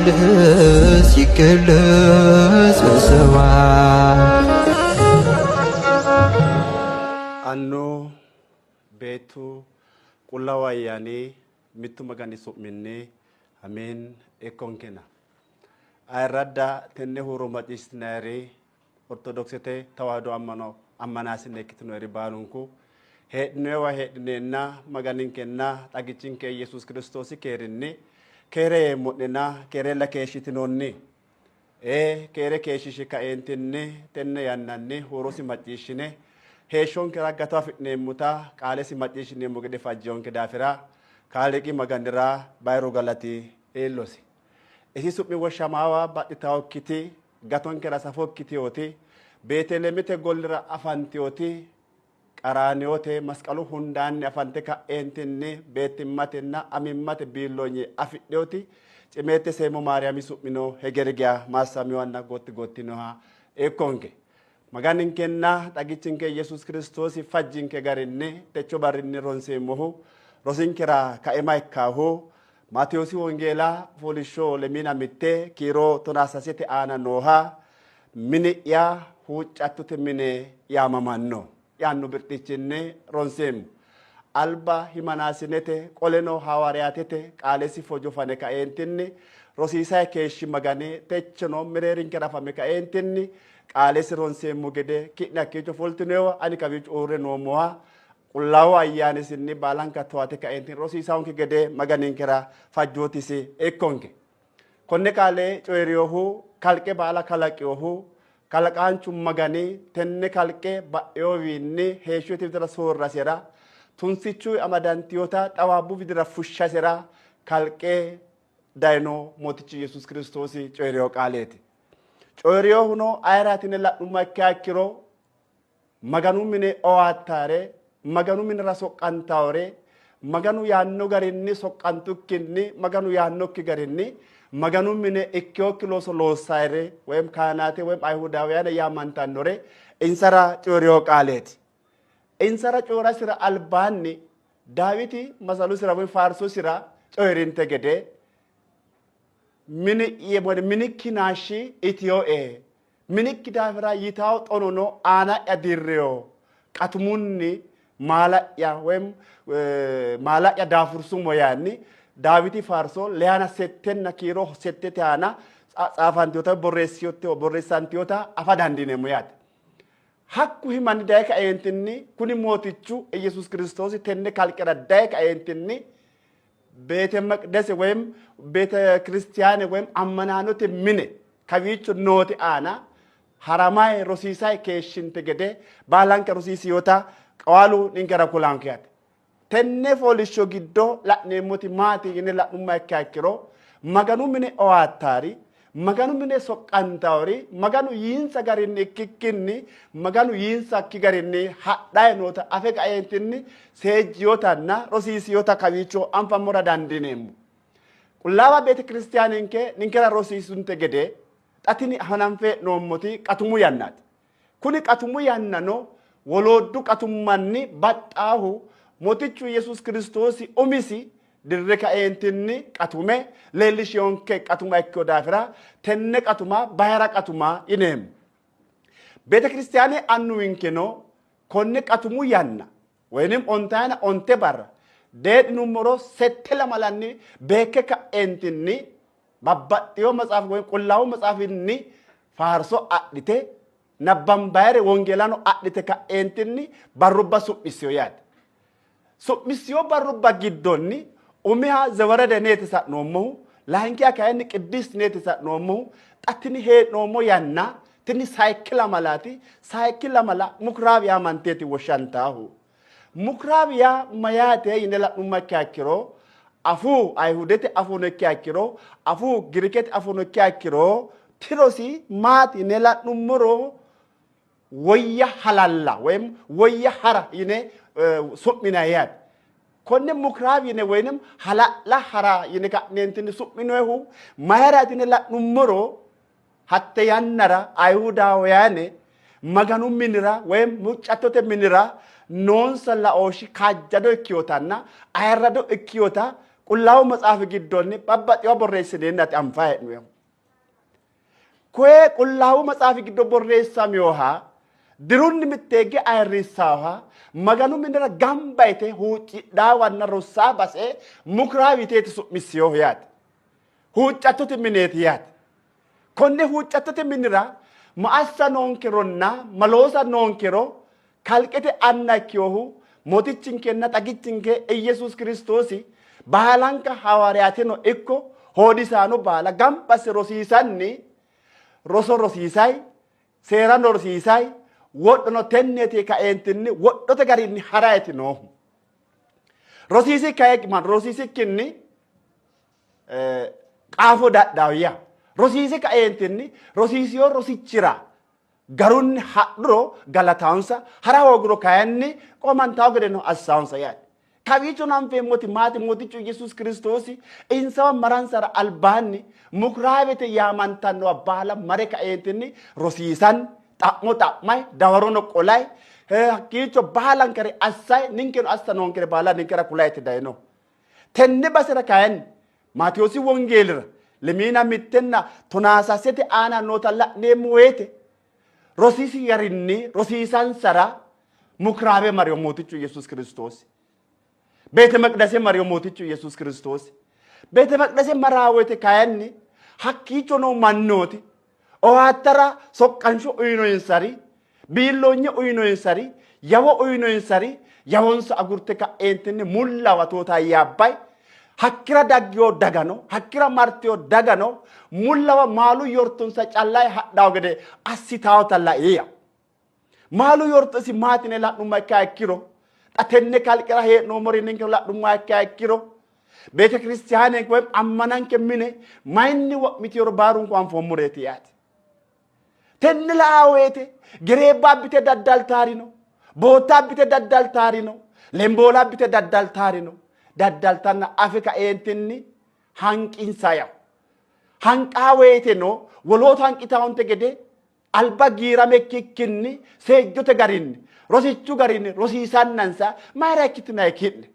ቃልህ ሲገለጽ በሰማይ አኖ ቤቱ ቁላዋያኔ ሚቱ መጋኒ ሱሚኔ አሜን ኤኮንኬና አይራዳ ተነ ሁሩ ማጭስናሪ ኦርቶዶክስቴ ተዋህዶ አማናስነ ክትኖሪ ባሉንኩ ሄድኔዋ ሄድኔና መጋኒንኬና ጣጊቺንኬ ኢየሱስ ክርስቶስ ኬርኔ ኬሬ ሞድና ኬሬ ለኬሽቲኖኒ ኬሬ ኬሽሽ ካኤንቲኔ ተነ ያናኔ ሁሩሲ ማጭሽኔ ሄሾን ከራጋታ ፍኔሙታ ቃለሲ ማጭሽኔ ሞገደ ፋጆን ከዳፍራ ካለቂ መጋንድራ ባይሮ ገላቲ ኤሎሲ እሲ ሱሚ ወሻማዋ ባጥታውኪቲ ጋቶን ከራሳፎኪቲዮቲ ቤተልሔምቴ ጎልራ አፋንቲዮቲ ቀራኒዮቴ መስቀሉ ሁንዳን አፋንቴ ካኤንቲኔ ቤትማቴና አሚማቴ ቢሎኝ አፍዴዮቲ ጭሜቴ ሴሞ ማርያም ሱሚኖ ሄገርጊያ ማሳሚዋና ጎቲ ነው ኤኮንኬ መጋኒንኬና ጣጊቺንኬ ኢየሱስ ክርስቶስ ፈጅንኬ ጋርኔ ተቾ ባርኒ ሮንሴሞሁ ሮሲንኬራ ካኤማይካሁ ማቴዎስ ወንጌላ ፎሊሾ ለሚና ሚቴ ኪሮ ቶናሳሴቴ አና ኖሃ ሚኒያ ሁጫቱት ሚኔ ያማማኖ ያኑ ብርቲችኔ ሮንሴም አልባ ሂማናሲኔቴ ቆሌኖ ሐዋርያቴቴ ቃሌሲ ፎጆፋኔ ካኤንቲኒ ሮሲሳይ ኬሽ መጋኔ ተችኖ ምሬሪን ከራፋሜ ካኤንቲኒ ቃሌሲ ሮንሴሙ ገዴ ኪና ኬቾ ፎልትኔዋ አኒ ካቢጭ ኦሬ ኖሞሃ ቁላው አያኔስኒ ባላንካ ተዋቴ ካኤንቲኒ ሮሲሳውን ገዴ መጋኔን ከራ ፋጆቲሲ ኤኮንኬ ኮኔ ቃሌ ጮሪዮሁ ካልቄ ባላ ካላቂዮሁ ካልቃንቹ መጋኔ ተነ ካልቄ ባዮቪኒ ሄሾቲ ድራ ሶራሴራ ቱንሲቹ አማዳንቲዮታ ጣዋቡ ቪድራ ፉሻሴራ ካልቄ ዳይኖ ሞቲች ኢየሱስ ክርስቶስ ጮሪዮ ቃሌቲ ጮሪዮ ሁኖ አይራቲነ ላዱማ ካኪሮ መጋኑ ሚኔ ኦዋታሬ መጋኑ ሚኔ ራሶ ቃንታውሬ መጋኑ ያኖ ጋሪኒ ሶቃንቱኪኒ መጋኑ ያኖኪ ጋሪኒ መጋኑ ሚኔ ኢኪዮ ኪሎሶ ሎሳይሬ ወይም ካህናቴ ወይም አይሁዳውያን ያማንታኖሬ ኢንሰራ ጮሪዮ ቃሌቲ ኢንሰራ ጮራ ሲራ አልባኒ ዳዊቲ መሰሉ ሲራ ወይ ፋርሶ ሲራ ጮሪንተ ገዴ ሚኒ የቦደ ሚኒኪናሺ ኢትዮኤ ሚኒክ ዳፍራ ይታው ጦኖኖ አና ያዲሪዮ ቃትሙኒ ማላያ ወይም ማላያ ዳፍርሱ ሞያኒ ዳዊቲ ፋርሶ ለያና ሰተና ኪሮ ሰተተ አና ጻፋንቲዮታ ቦሬሳንቲዮታ አፋዳንዲኔ ሞያት ሀኩ ሂማን ዳይካ ኤንቲኒ ኩኒ ሞቲቹ ኢየሱስ ክርስቶስ ተነ ካልቀራ ዳይካ ኤንቲኒ ቤተ መቅደስ ወይም ቤተ ክርስቲያን ወይም አመናኖት ምን ከቢቹ ኖቲ አና ሐራማይ ሮሲሳይ ኬሽን ተገደ ባላንከ ሮሲሲዮታ ቀዋሉ ንገራ ኩላንከያት ተነ ፎሊሾ ጊዶ ላኔሞቲ ማቲ ይነ ላኡማ ካኪሮ መጋኑ ምን ኦዋታሪ መጋኑ ምን ሶቃንታውሪ መጋኑ ይንሳ ጋሪኒ ክክኒ መጋኑ ይንሳ ኪጋሪኒ ሀዳይ ኖታ አፈቃ አይንቲኒ ሴጂዮታና ሮሲሲዮታ ካቢቾ አንፋሞራ ዳንዲኔሙ ቁላባ ቤተ ክርስቲያንንከ ንንከራ ሮሲሱን ተገደ ጣቲኒ ሐናንፈ ኖሞቲ ቀቱሙ ያናት ኩኒ ቀቱሙ ያናኖ ወሎዱ ቀቱማኒ ባጣሁ ሞቲቹ ኢየሱስ ክርስቶስ ኦሚሲ ድረካ ኤንቲኒ ቀቱሜ ሌሊሽዮንከ ቀቱማ እኮዳፍራ ተነ ቀቱማ ባይራ ቀቱማ ይኔም ቤተ ክርስቲያኔ አንዊንከኖ ኮነ ቀቱሙ ያና ወይንም ኦንታና ኦንቴ ባራ ዴድ ኑምሮ ሰተለ ማላኒ በከከ ኤንቲኒ ባባጥዮ መጽሐፍ ወይ ቁላው መጽሐፍኒ ፋርሶ አዲቴ ነባምባይሬ ወንጌላኖ አዲቴ ከኤንቲኒ ባሩባ ሱሚስዮ ያድ ሱሚስዮ ባሩባ ጊዶኒ ኡሚሃ ዘወረደ ኔትሳ ኖሞ ላንኪያ ካይን ቅድስት ኔትሳ ኖሞ ጣትኒ ሄ ኖሞ ያና ትኒ ሳይክላ ማላቲ ሳይክላ ማላ ሙክራብ ያማንቴቲ ወሻንታሁ ሙክራብ ያ ማያቴ ይነላ ኡማካኪሮ አፉ አይሁደት አፉ ነካኪሮ አፉ ግሪከት አፉ ነካኪሮ ትሮሲ ማት ይነላ ኑምሮ ወያ ሐላላ ወይም ወያ ሐራ ይነ ሱሚና ያድ ኮነ ሙክራብ ይነ ወይንም ሐላላ ሐራ ይነ ካኔንትን ሱሚኖሁ ማያራት ይነላ ኑምሮ ሀተ ያነራ አይሁዳውያኔ መጋኑ ሚንራ ወይም ሙጫቶተ ሚንራ ኖን ሰላ ኦሺ ካጃዶ እኪዮታና አይራዶ እኪዮታ qullaa'uu matsaafi giddoonni babbaxxoo borreessinee natti anfaa jedhu. Kue qullaa'uu matsaafi giddoo borreessame yoohaa dirunni mitteegge ayirriissaahaa maganu mindira gambayte huucidhaa wanna rossaa basee mukraa biteeti su'missiyoo yaate. Huuccattote mineeti yaate. Konne huuccattote minira ma'assa noonkironna maloosa noonkiro kalqete annakkiyohu mootichinkenna xagichinke Iyesuus Kiristoosi baalanka hawaariyaatino ikko hoodisaano baala gambase rosiisanni roso rosiisay seeran rosiisay wodhono tenneeti ka'eentinni wodhote garinni harayti noohu. Rosiisi ka'e man rosiisi kinni qaafo dadhaawiyya. Rosiisi ka'eentinni rosiisiyoo rosichira garunni hadhuro galataansa hara hooguro kayanni qomantaa godheno assaansa yaadde. Kawiicho nanfeemmoti maati mootichu Yesuus Kiristoosi insawa maransara albaanni mukuraabete yaamantanno baala mare ka'eentinni rosiisan xa'mo xa'may dawarono qolay hakkiicho baalankare assay ninkeno asta noonkere baala ninkera kulayti dayno. Tenne basera kayanni Maatiyoosi wongeelira lemina mittenna tonaasasete aana noota la'neemmo woyte rosiisi garinni rosiisansara mukuraabe mariyo mootichu Yesuus Kiristoosi. Beete maqdase mariyo mootichu Yesuus Kiristoosi. Beete maqdase maraawete kayanni hakkiicho no mannooti owattara soqqansho uyinoyinsari biilloonye uyinoyinsari yawo uyinoyinsari yawonsa agurte ka'eentinni mullawatoota yaabbay hakkira daggiyo dagano hakkira martiyo dagano mullawa maalu yortonsa callay hadhaw gede assitaawta la'iya. Maalu yortosi maatine la'numma ikka ikkiro tenne kalqira hee'noomori ninke la'numma ikka ikkiro beete kiristiyaane woy ammananke mine mayinni wo'mitiyoro baarunko anfoommoreeti yaate. Tenne la'aweete gereebbaa bite daddaltaarino boottaa bite daddaltaarino lemboolaa bite daddaltaarino daddaltanna afe ka'eentinni hanqinsa yaw. Hanqaa weete no woloota hanqitaawonte gede alba giirame kikkinni seejjote garinni rosichu garinni rosiisannansa mayra ikkitinay kidne.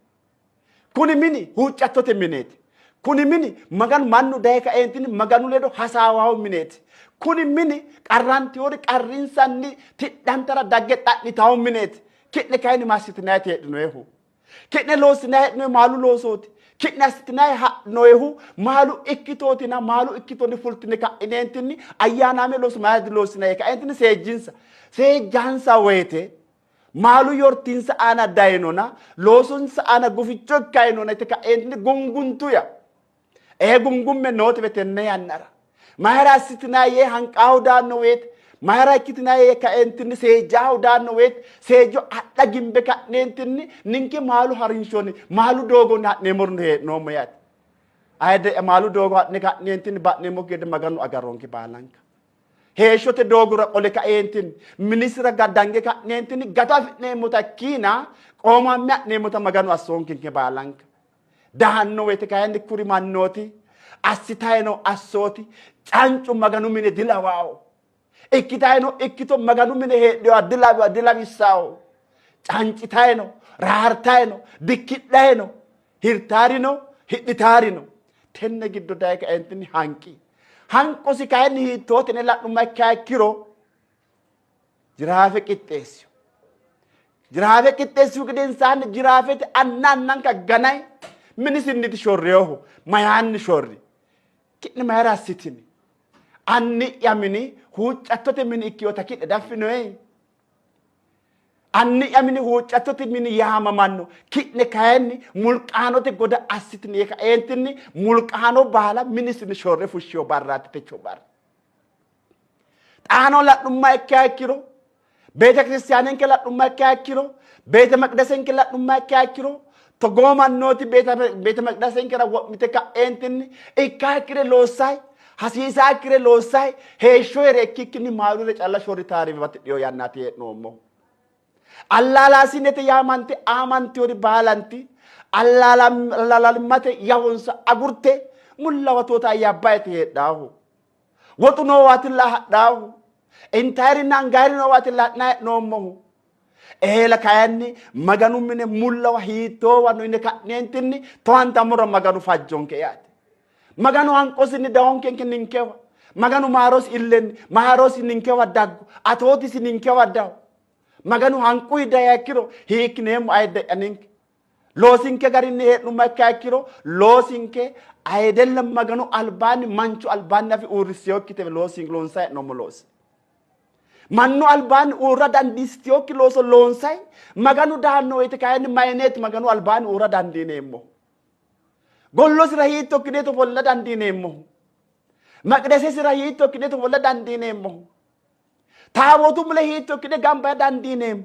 Kuni mini huuccattote mineeti. Kuni mini maganu mannu daye ka'eentinni maganu ledo hasaawaawu mineeti. Kuni mini qarrantiyoori qarrinsanni tidhantara dagge xa'nitaawu mineeti. Kidne kayinni massitinay teedhinoyehu. Kidne loosinay he'noye maalu loosooti. Kidne assitinay ha'noyehu maalu ikkitootina maalu ikkitoonni fultine ka'ineentinni ayyaanaame loosu maayadi loosinay ka'eentinni seejjinsa. Seejjansa woyte maalu yortinsa aana dayinona loosunsa aana guficho ikkayinona ite ka'eentinni gunguntuya. Gungumme noote betenne yannara. Mayra assitinay yee hanqaahu daanno woyte mayra ikkitinaye ka'eentinni seejjaahu daanno woyte seejjo adha gimbe ka'neentinni ninke maalu harinshonni maalu doogonni ha'neemmorno hee'noommo yaate. Ayde maalu doogo ha'ne ka'neentinni ba'neemmo gede maganu agarronke baalanka. Heeshshote doogora qole ka'eentinni minisira gaddange ka'neentinni gata afi'neemmota kiina qoomamme ha'neemmota maganu assoonkinke baalanka. Daanno woyte kayinni kuri mannooti assitayino assooti cancu maganu mine dilawaawo. Ikkitayino ikkito maganu mine heedhewa dilabissaawo. Cancitayino raartayino dikkidhayino hirtaarino hidhitaarino tenne giddo daye ka'eentinni hanqi. Hanqosi kayinni hiittootine la'numma ikkiha ikkiro jiraafe qixxeessiyo. Jiraafe qixxeessiyu gedensaanni jiraafete annannanka ganay minisinniti shorreyoho mayaanni shorri. Kidne mayra assitini. Anni yamini huuccattote mini ikkiyota kidhe daffinoye. Anni yamini huuccattote mini yaamamanno kidne kayinni mulqaanote goda assitini ka'eentinni mulqaano baala minisinni shorre fushshiyo barraati techo barra. Xaano la'numma ikkiha ikkiro beete kiristiyaanenke la'numma ikkiha ikkiro beete maqdasenke la'numma ikkiha ikkiro togoo mannooti beete maqdasenkera wo'mite ka'eentinni ikkiha ikkire loossay hasiisaa ikkire loossay heeshsho here ikkikkinni maalure calla shorritaari batidhiyo yannaati hee'noommo. Allaalaasinete yaamante aamantiyori baalanti allaalalimmate yawonsa agurte mullawatoota ayyabbayete heedhaahu. Woxu noowaatilla hadhaahu. Intaayirinna angaayiri noowaatilla hadhaa hee'noommohu. eela kayanni maganu mine mullawa hiittoowa no ine ka'neentinni towantamura maganu fajjonke yaate maganu hanqosinni dawonkenke ninkewa maganu maarosi illenni maarosi ninkewa daggu atootisi ninkewa daw maganu hanquyi dayakkiro hiikkineemmo ayidde'ya ninke loosinke garinni hee'numma ikka ikkiro loosinke ayidella maganu albaanni manchu albaanni afi uurriseyokkitewe loonsa hee'noommo loosi mannu albaanni uurra dandiisteyokki looso loonsay maganu daanno woyte kayinni mayineeti maganu albaanni uurra dandiineemmohu gollosira hiitto ikkineeto ofolla dandiineemmohu maqdesesira hiitto ikkineeto ofolla dandiineemmohu taabootu mule hiitto ikkine gamba dandiineemmo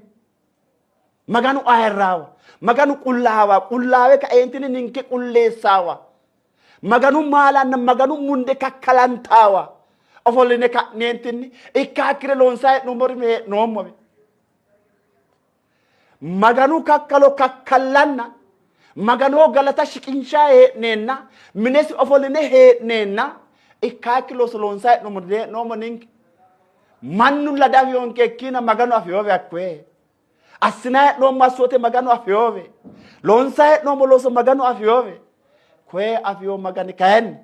maganu ayirraawa maganu qullaawe kaeentini ninke qulleessaawa maganu maalanna maganu munde kakkalantaawa ofolline ka'neentinni ikkaakkire loonsaa hee'nummori hee'noommowe maganu kakkalo kakkallanna maganoo galata shiqinshaa hee'neenna minesi ofolline hee'neenna ikkaakki looso loonsaa hee'nummori hee'noommo ninke mannu ladafiyonke ikkina maganu afiyoowe hakkoye assina hee'noommo assoote maganu afiyoowe loonsaa hee'noommo looso maganu afiyoowe koye afiyoo magani kayinni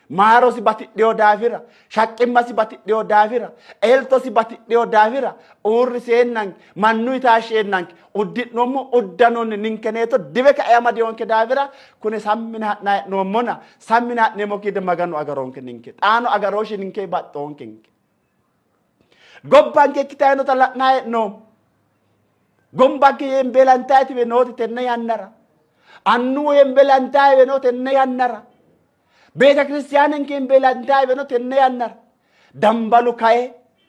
maarosi batidheyo daafira shaqqimmasi batidheyo daafira eeltosi batidheyo daafira uurriseennanke mannu itaasheennanke uddi'noommo uddanonni ninkeneeto diwe kae amadeyonke daafira kune sammine ha'na hee'noommona sammine ha'neemmo kide maganu agaronke ninke xaano agarooshi ninke baxxoonkenke gobbanke ikkitayinota la'na hee'noommo gombanke yembeelantaytiwe nooti tenne yannara annuwo yembeelantaywe no tenne yannara beete kiristiyaaninke yembeelantaywe no tenne yannara dambalu kae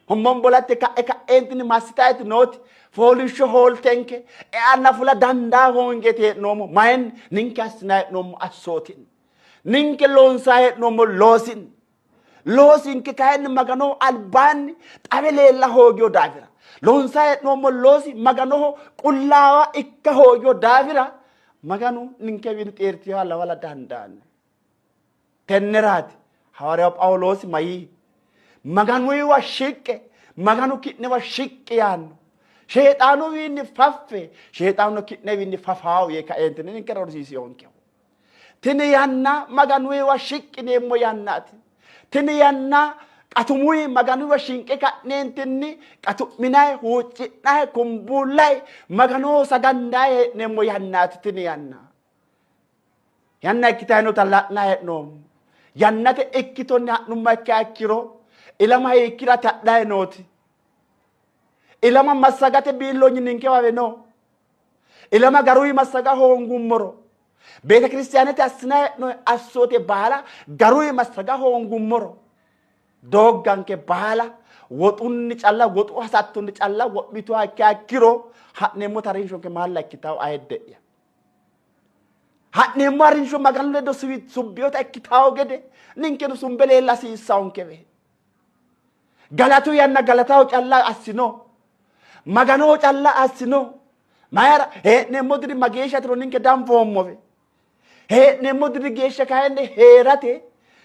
hombonbolatte ka'e ka'eentini massitayiti nooti foolishsho hooltenke e'anna fula dandaa hoongete hee'noommo mayen ninke assina hee'noommo assootin ninke loonsaa hee'noommo loosinke kayinni maganoho albaanni xawe leella hoogiyo daafira loonsaa hee'noommo loosi maganoho qullaawa ikka hoogiyo daafira maganu ninke wiini xeertiyoha lawala dandaanno tenneraati hawariyaw phawuloosi mayii maganuyiwa shiqqe maganu ki'newa shiqqi yaanno sheexaanuwiinni faffe sheexaanu ki'newiinni fafaawu yee kaeentini ninke rorsiisiyonkeho tini yanna maganuyiwa shiqqineemmo yannaati tini yanna qatumuyi maganuyiwa shinqe ka'neentinni qatu'minayi huucci'nayi kumbuullayi maganuho sagandayi hee'neemmo yannaati tini yanna ikkitayinota la'na hee'noommo yannate ikkitonni ha'numma ikka ikkiro ilama hiikkirate hadhayi nooti ilama massagate biillonyi ninkewawe no ilama garuyi massaga hoongummoro beete kiristiyaanete assina hee'noyi assoote baala garuyi massaga hoongummoro doogganke baala woxunni calla woxu hasattunni calla wo'mituha ikka ikkiro ha'neemmo tariinshonke maalla ikkitawo ayidde'ya ha'neemmo harinsho maganu ledo subbiyota ikkitawo gede ninkeno sumbe leella hasiissawonkewe galatu yanna galataho calla assino maganoho calla assino mayra hee'neemmo diri mageeshshatiro ninke danfoommowe hee'neemmo diri geeshsha kayinni heerate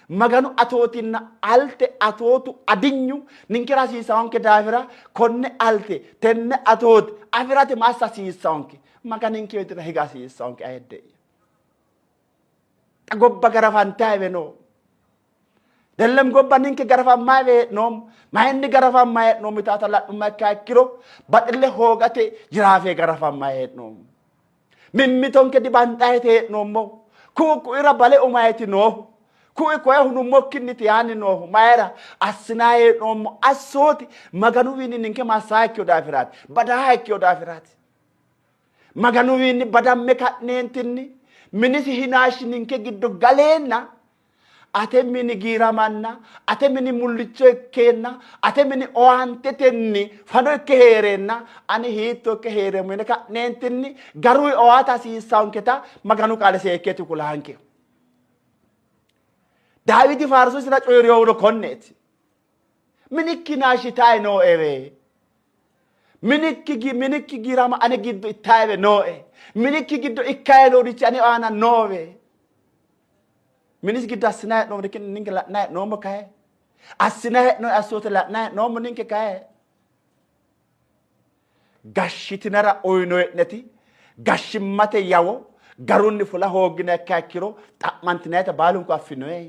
maganu atootinna alte atootu adinyu ninkera hasiissawonke daafira konne alte tenne atooti afirate massa hasiissawonke maganinke wedira higa hasiissawonke ayidde'ya xa gobba garafantaywe no dellem gobba ninke garafammaywe hee'noommo mayinni garafammayi hee'noommo itaata la'numma ikka ikkiro baxille hoogate jiraafe garafammayi hee'noommo mimmitonke dibanxayete hee'noommo ku'u ku'ira bale umayeti noohu ku'u koye hunummokkinniti yaanni noohu mayra assinayi hee'noommo assooti maganuwiinni ninke massaha ikkiyo daafiraati badaha ikkiyo daafiraati maganuwiinni badamme ka'neentinni minisi hinaashshi ninke giddo galeenna ate mini giiramanna ate mini mullicho ikkeenna ate mini owaantetenni fano ikke heereenna ani hiitto ikke heereemmo yine ka'neentinni garuyi owaata hasiissawnketa maganu qaale seekkeeti kulaankeho daawiti faarsosira coyiriyowuro konneeti minikki naashitayi noo'ewe minikki giirama ane giddo ittayiwe noo'e minikki giddo ikkayi noorichi ane aana noowe minis giddo assina hee'noommo ninke la'na hee'noommo kaye assina hee'noyi assoote la'na hee'noommo ninke kaye gashitinara oynoy'neti gashimmate yawo garunni fula hoogine akkiro xa'mantinayta baalunku affinoy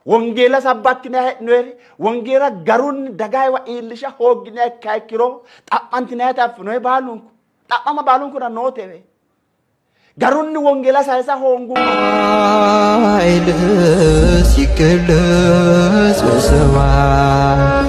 wongela sabbakine he'noyri wongela garunni dagaywa iillisha hoogine akkiro xa'mantinayta affinoy baalunku xa'mama baalunku na nootewe garunni wongela saysa hongu ኃይልህ ሲገለጽ በሰማይ